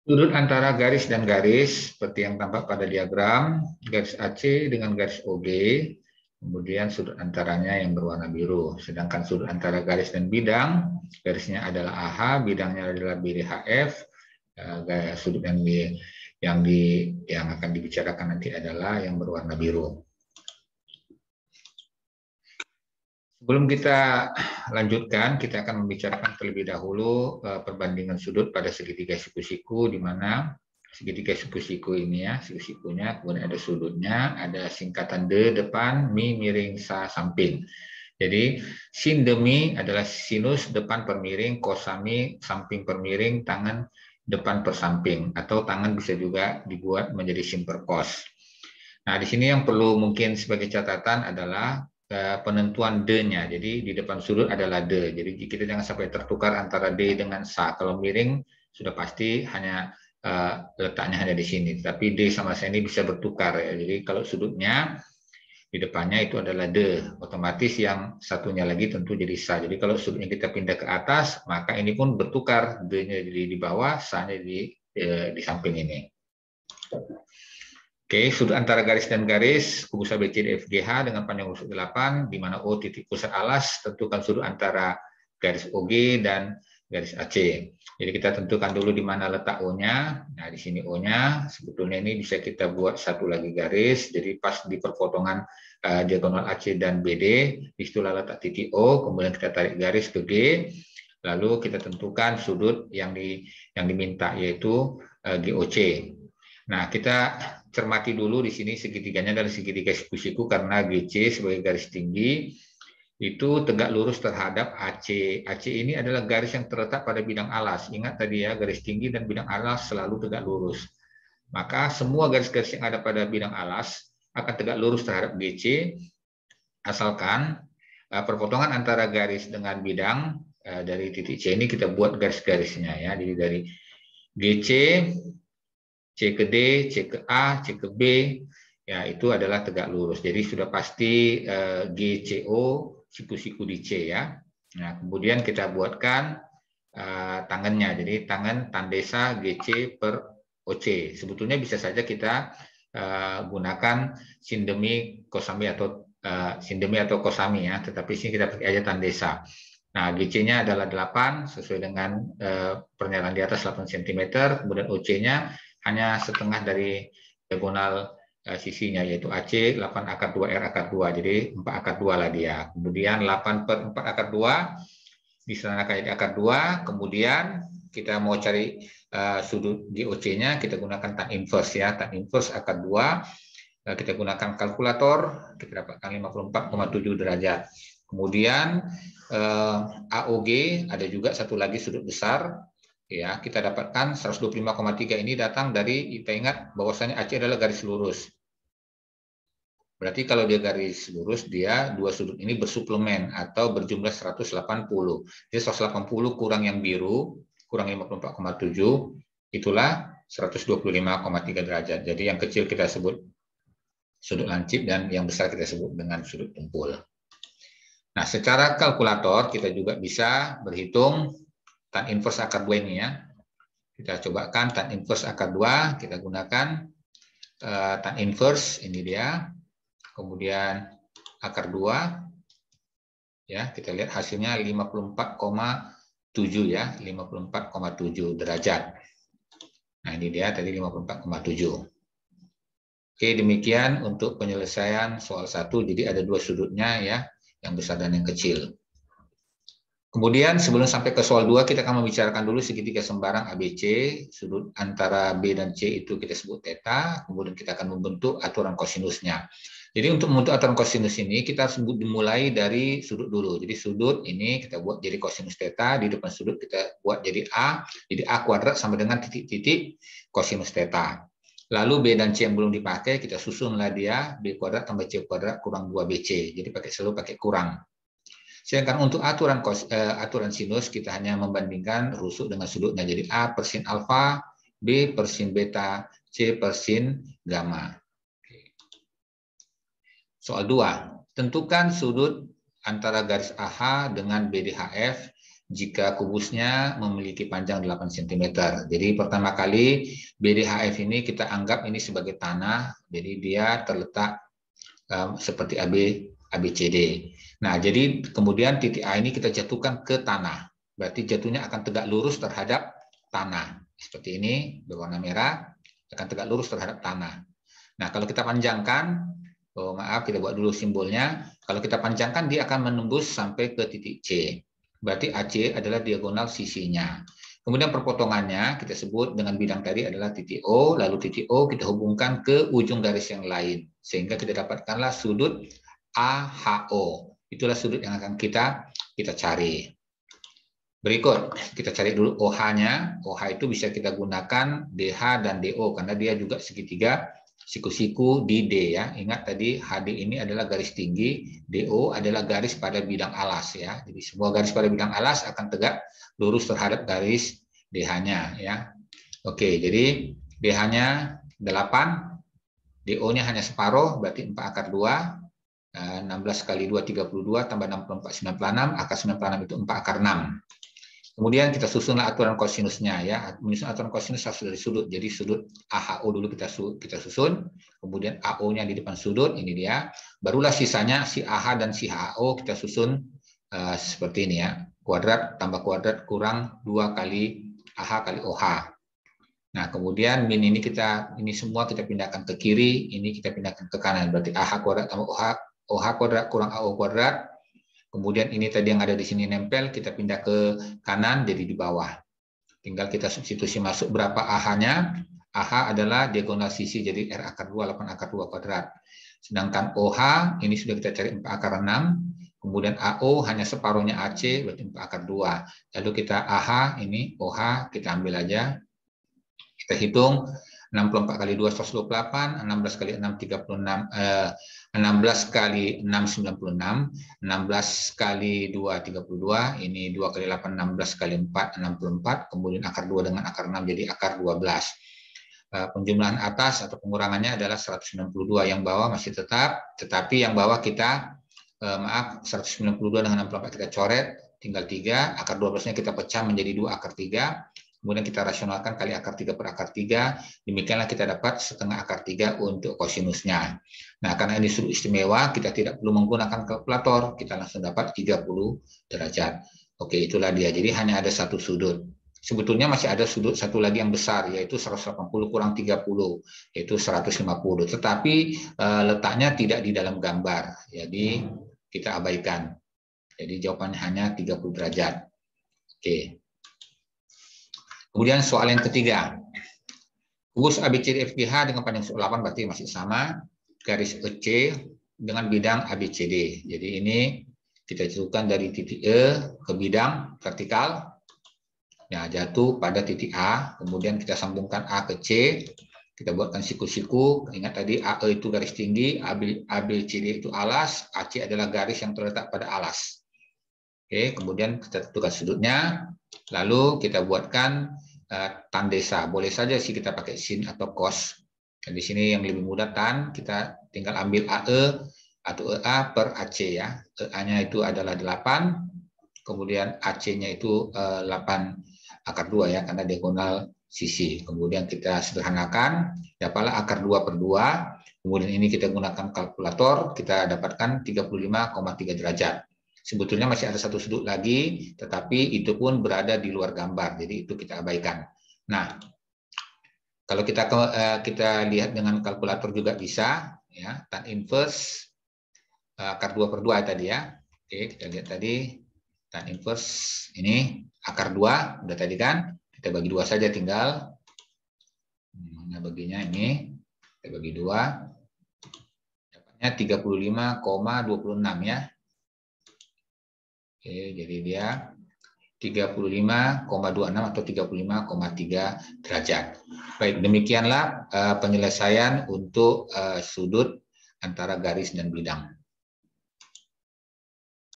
Sudut antara garis dan garis seperti yang tampak pada diagram, garis AC dengan garis OG, kemudian sudut antaranya yang berwarna biru. Sedangkan sudut antara garis dan bidang, garisnya adalah AH, bidangnya adalah BDHF. Sudut yang akan dibicarakan nanti adalah yang berwarna biru. Sebelum kita lanjutkan, kita akan membicarakan terlebih dahulu perbandingan sudut pada segitiga siku-siku, di mana segitiga siku-siku ini ya, siku-sikunya, kemudian ada sudutnya, ada singkatan D depan, mi miring sa samping. Jadi sin demi adalah sinus depan per miring, kosami samping per miring, tangan depan per samping, atau tangan bisa juga dibuat menjadi sin per kos. Nah, di sini yang perlu mungkin sebagai catatan adalah penentuan D-nya. Jadi di depan sudut adalah D. Jadi kita jangan sampai tertukar antara D dengan sa. Kalau miring sudah pasti hanya letaknya hanya di sini. Tapi D sama sa ini bisa bertukar ya. Jadi kalau sudutnya di depannya itu adalah D, otomatis yang satunya lagi tentu jadi sa. Jadi kalau sudutnya kita pindah ke atas, maka ini pun bertukar, D-nya jadi di bawah, sa-nya di samping ini. Oke, sudut antara garis dan garis, kubus ABCD FGH dengan panjang lurus 8, di mana O titik pusat alas, tentukan sudut antara garis OG dan garis AC. Jadi kita tentukan dulu di mana letak O-nya. Nah, di sini O-nya, sebetulnya ini bisa kita buat satu lagi garis, jadi pas di perpotongan diagonal AC dan BD, disitulah letak titik O, kemudian kita tarik garis ke G, lalu kita tentukan sudut yang diminta, yaitu GOC. Nah, kita cermati dulu di sini segitiganya adalah segitiga siku-siku karena GC sebagai garis tinggi itu tegak lurus terhadap AC. AC ini adalah garis yang terletak pada bidang alas. Ingat tadi ya, garis tinggi dan bidang alas selalu tegak lurus. Maka semua garis-garis yang ada pada bidang alas akan tegak lurus terhadap GC asalkan perpotongan antara garis dengan bidang dari titik C ini kita buat garis-garisnya ya. Jadi dari GC, C ke D, C ke A, C ke B, ya itu adalah tegak lurus. Jadi sudah pasti GCO, siku-siku di C ya. Nah, kemudian kita buatkan tangannya. Jadi tangan tandesa GC per OC. Sebetulnya bisa saja kita gunakan sindemi kosami atau sindemi atau kosami ya, tetapi sini kita pakai aja tandesa. Nah, GC-nya adalah 8 sesuai dengan pernyataan di atas 8 cm, kemudian OC-nya hanya setengah dari diagonal sisinya, yaitu AC 8 akar 2 R akar 2, jadi 4 akar 2 lah dia. Kemudian 8 per 4 akar 2 disanakan jadi akar 2, kemudian kita mau cari sudut GOC-nya, kita gunakan tan inverse ya, tan inverse akar 2, kita gunakan kalkulator, kita dapatkan 54,7 derajat. Kemudian AOG ada juga satu lagi sudut besar, ya kita dapatkan 125,3 ini datang dari, kita ingat bahwasanya AC adalah garis lurus. Berarti kalau dia garis lurus, dia dua sudut ini bersuplemen atau berjumlah 180. Jadi 180 kurang yang biru, kurang 54,7, itulah 125,3 derajat. Jadi yang kecil kita sebut sudut lancip dan yang besar kita sebut dengan sudut tumpul. Nah, secara kalkulator kita juga bisa berhitung tan inverse akar 2 ini ya. Kita cobakan tan inverse akar 2, kita gunakan tan inverse, ini dia. Kemudian akar 2, ya kita lihat hasilnya 54,7 ya, 54,7 derajat. Nah ini dia tadi 54,7. Oke, demikian untuk penyelesaian soal 1, jadi ada dua sudutnya ya, yang besar dan yang kecil. Kemudian sebelum sampai ke soal 2, kita akan membicarakan dulu segitiga sembarang ABC, sudut antara B dan C itu kita sebut theta, kemudian kita akan membentuk aturan kosinusnya. Jadi untuk membentuk aturan kosinus ini, kita harus dimulai dari sudut dulu. Jadi sudut ini kita buat jadi kosinus theta, di depan sudut kita buat jadi A kuadrat sama dengan titik-titik kosinus theta. Lalu B dan C yang belum dipakai, kita susunlah dia, B kuadrat tambah C kuadrat kurang 2BC. Jadi selalu pakai kurang. Sedangkan untuk aturan sinus kita hanya membandingkan rusuk dengan sudutnya. Jadi A per sin alfa, B per sin beta, C per sin gamma. Soal 2. Tentukan sudut antara garis AH dengan BDHF jika kubusnya memiliki panjang 8 cm. Jadi pertama kali BDHF ini kita anggap ini sebagai tanah, jadi dia terletak seperti ABCD. Nah, jadi kemudian titik A ini kita jatuhkan ke tanah. Berarti jatuhnya akan tegak lurus terhadap tanah. Seperti ini, berwarna merah, akan tegak lurus terhadap tanah. Nah, kalau kita panjangkan, kita buat dulu simbolnya. Kalau kita panjangkan, dia akan menembus sampai ke titik C. Berarti AC adalah diagonal sisinya. Kemudian perpotongannya kita sebut dengan bidang tadi adalah titik O, lalu titik O kita hubungkan ke ujung garis yang lain. Sehingga kita dapatkanlah sudut AHO. Itulah sudut yang akan kita cari. Berikut, kita cari dulu OH-nya. OH itu bisa kita gunakan DH dan DO, karena dia juga segitiga siku-siku di D ya. Ingat tadi HD ini adalah garis tinggi, DO adalah garis pada bidang alas ya. Jadi semua garis pada bidang alas akan tegak lurus terhadap garis DH-nya ya. Oke, jadi DH-nya 8, DO-nya hanya separuh, berarti 4 akar 2, 16 kali 2, 32, tambah 64, 96, akar 96 itu 4 akar 6. Kemudian kita susunlah aturan kosinusnya ya. Menyusun aturan kosinus harus dari sudut. Jadi sudut AHO dulu kita susun, kemudian AO-nya di depan sudut, ini dia. Barulah sisanya si AH dan si HO kita susun seperti ini ya. Kuadrat tambah kuadrat kurang 2 kali AH kali OH. Nah, kemudian min ini semua kita pindahkan ke kiri, ini kita pindahkan ke kanan. Berarti AH kuadrat tambah OH kuadrat kurang AO kuadrat. Kemudian ini tadi yang ada di sini nempel, kita pindah ke kanan jadi di bawah. Tinggal kita substitusi masuk berapa AH-nya. AH adalah diagonal sisi, jadi R akar 2, 8 akar 2 kuadrat. Sedangkan OH, ini sudah kita cari 4 akar 6. Kemudian AO hanya separuhnya AC, berarti 4 akar 2. Lalu kita AH, ini OH, kita ambil aja. Kita hitung 64 kali 2 128, 16 kali 6 36, 16 kali 6 96, 16 kali 2 32, ini 2 kali 8 16 kali 4 64, kemudian akar 2 dengan akar 6 jadi akar 12. Penjumlahan atas atau pengurangannya adalah 192, yang bawah masih tetap, tetapi yang bawah kita 192 dengan 64 kita coret, tinggal 3, akar 12-nya kita pecah menjadi 2 akar 3. Kemudian kita rasionalkan kali akar 3 per akar 3, demikianlah kita dapat setengah akar 3 untuk kosinusnya. Nah, karena ini sudut istimewa, kita tidak perlu menggunakan kalkulator, kita langsung dapat 30 derajat. Oke, itulah dia. Jadi hanya ada satu sudut. Sebetulnya masih ada sudut satu lagi yang besar, yaitu 180 kurang 30, yaitu 150. Tetapi letaknya tidak di dalam gambar, jadi kita abaikan. Jadi jawabannya hanya 30 derajat. Oke. Kemudian soal yang ketiga, kubus ABCDFGH dengan panjang 8 berarti masih sama, garis EC dengan bidang ABCD. Jadi ini kita jatuhkan dari titik E ke bidang vertikal, ya jatuh pada titik A, kemudian kita sambungkan A ke C, kita buatkan siku-siku. Ingat tadi AE itu garis tinggi, ABCD itu alas, AC adalah garis yang terletak pada alas. Oke, kemudian kita tentukan sudutnya, lalu kita buatkan tandesa. Boleh saja sih kita pakai sin atau cos. Dan di sini yang lebih mudah tan, kita tinggal ambil AE atau EA per AC ya. EA-nya itu adalah 8, kemudian AC-nya itu 8 akar 2 ya, karena diagonal sisi. Kemudian kita sederhanakan, dapatlah akar 2 per 2. Kemudian ini kita gunakan kalkulator, kita dapatkan 35,3 derajat. Sebetulnya masih ada satu sudut lagi, tetapi itu pun berada di luar gambar, jadi itu kita abaikan. Nah, kalau kita lihat dengan kalkulator juga bisa, ya, tan inverse akar 2 per 2 tadi ya. Oke, kita lihat tadi tan inverse ini akar 2 udah tadi kan, kita bagi 2 saja tinggal. Mana baginya ini? Kita bagi 2. Dapatnya 35,26 ya. Oke, jadi dia 35,26 atau 35,3 derajat. Baik, demikianlah penyelesaian untuk sudut antara garis dan bidang.